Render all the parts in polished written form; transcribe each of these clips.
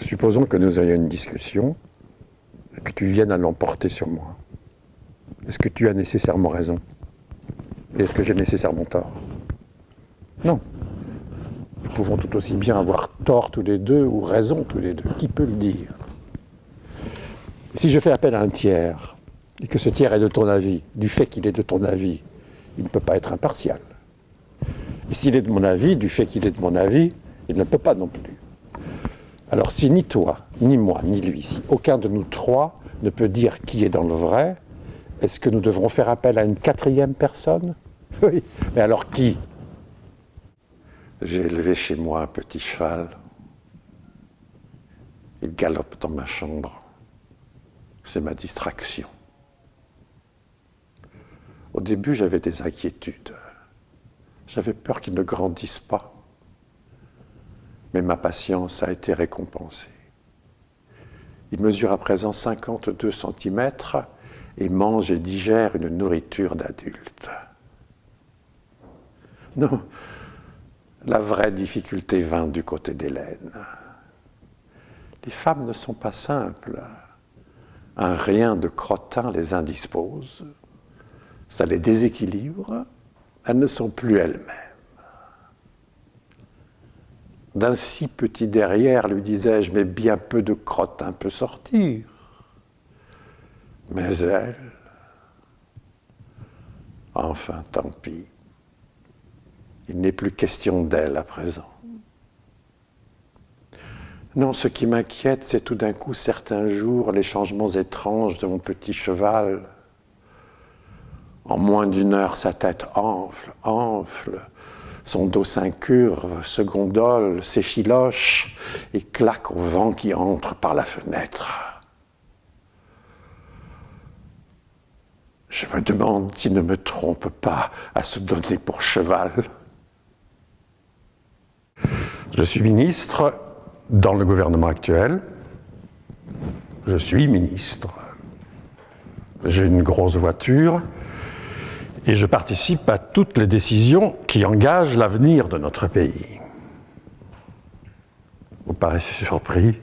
Supposons que nous ayons une discussion et que tu viennes à l'emporter sur moi. Est-ce que tu as nécessairement raison? Et est-ce que j'ai nécessairement tort? Non. Nous pouvons tout aussi bien avoir tort tous les deux ou raison tous les deux. Qui peut le dire? Si je fais appel à un tiers, et que ce tiers est de ton avis, du fait qu'il est de ton avis, il ne peut pas être impartial. Et s'il est de mon avis, du fait qu'il est de mon avis, il ne peut pas non plus. Alors si ni toi, ni moi, ni lui, si aucun de nous trois ne peut dire qui est dans le vrai, est-ce que nous devrons faire appel à une quatrième personne? Oui, mais alors qui? J'ai élevé chez moi un petit cheval. Il galope dans ma chambre. C'est ma distraction. Au début, j'avais des inquiétudes. J'avais peur qu'il ne grandisse pas. Mais ma patience a été récompensée. Il mesure à présent 52 cm et mange et digère une nourriture d'adulte. Non, la vraie difficulté vint du côté d'Hélène. Les femmes ne sont pas simples. Un rien de crottin les indispose, ça les déséquilibre, elles ne sont plus elles-mêmes. D'un si petit derrière, lui disais-je, mais bien peu de crottin peut sortir. Mais elle, enfin, tant pis. Il n'est plus question d'elle à présent. Non, ce qui m'inquiète, c'est tout d'un coup, certains jours, les changements étranges de mon petit cheval. En moins d'une heure, sa tête enfle, son dos s'incurve, se gondole, s'effiloche et claque au vent qui entre par la fenêtre. Je me demande s'il ne me trompe pas à se donner pour cheval. Je suis ministre dans le gouvernement actuel. Je suis ministre. J'ai une grosse voiture et je participe à toutes les décisions qui engagent l'avenir de notre pays. Vous paraissez surpris?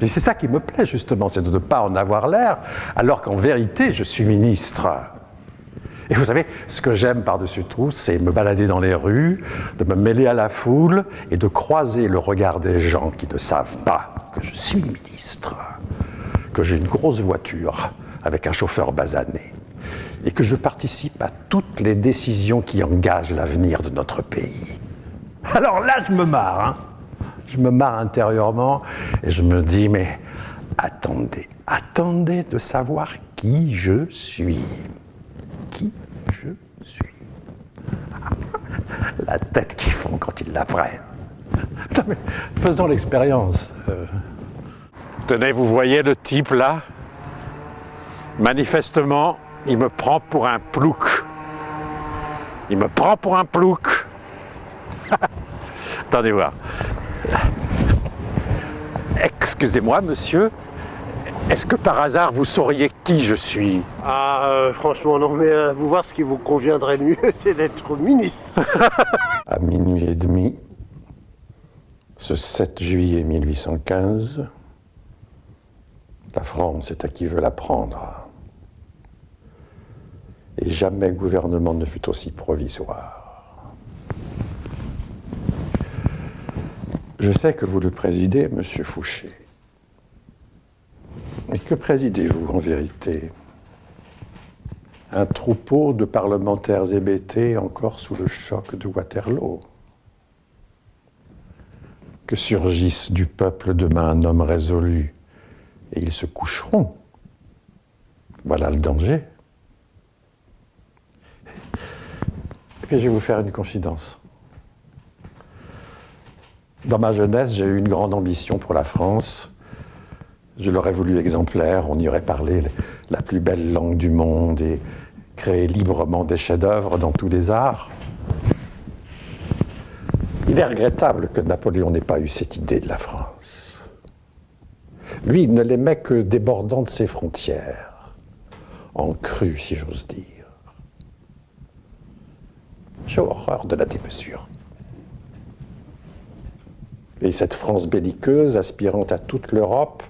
Et c'est ça qui me plaît justement, c'est de ne pas en avoir l'air, alors qu'en vérité, je suis ministre. Et vous savez, ce que j'aime par-dessus tout, c'est me balader dans les rues, de me mêler à la foule et de croiser le regard des gens qui ne savent pas que je suis ministre, que j'ai une grosse voiture avec un chauffeur basané et que je participe à toutes les décisions qui engagent l'avenir de notre pays. Alors là, je me marre, hein. Je me marre intérieurement et je me dis, mais attendez de savoir qui je suis. Qui je suis. La tête qu'ils font quand ils l'apprennent. Non mais, faisons l'expérience. Tenez, vous voyez le type là? Manifestement, il me prend pour un plouc. Il me prend pour un plouc. Attendez voir. Excusez-moi, monsieur. Est-ce que par hasard vous sauriez qui je suis? Franchement non, mais vous voir ce qui vous conviendrait le mieux, c'est d'être ministre. À minuit et demi, ce 7 juillet 1815, la France est à qui veut la prendre. Et jamais gouvernement ne fut aussi provisoire. Je sais que vous le présidez, monsieur Fouché. Mais que présidez-vous en vérité? Un troupeau de parlementaires hébétés encore sous le choc de Waterloo? Que surgisse du peuple demain un homme résolu, et ils se coucheront. Voilà le danger. Et puis je vais vous faire une confidence. Dans ma jeunesse, j'ai eu une grande ambition pour la France. Je l'aurais voulu exemplaire, on y aurait parlé la plus belle langue du monde et créé librement des chefs-d'œuvre dans tous les arts. Il est regrettable que Napoléon n'ait pas eu cette idée de la France. Lui, il ne l'aimait que débordant de ses frontières, en crue, si j'ose dire. J'ai horreur de la démesure. Et cette France belliqueuse, aspirant à toute l'Europe,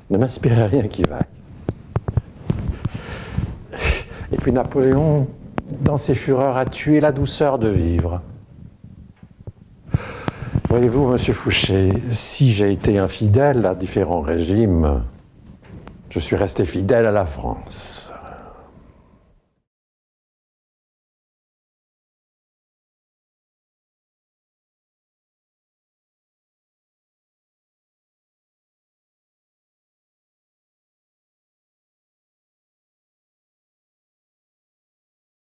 ne m'inspirait rien qui vaille. Et puis Napoléon, dans ses fureurs, a tué la douceur de vivre. Voyez-vous, monsieur Fouché, si j'ai été infidèle à différents régimes, je suis resté fidèle à la France.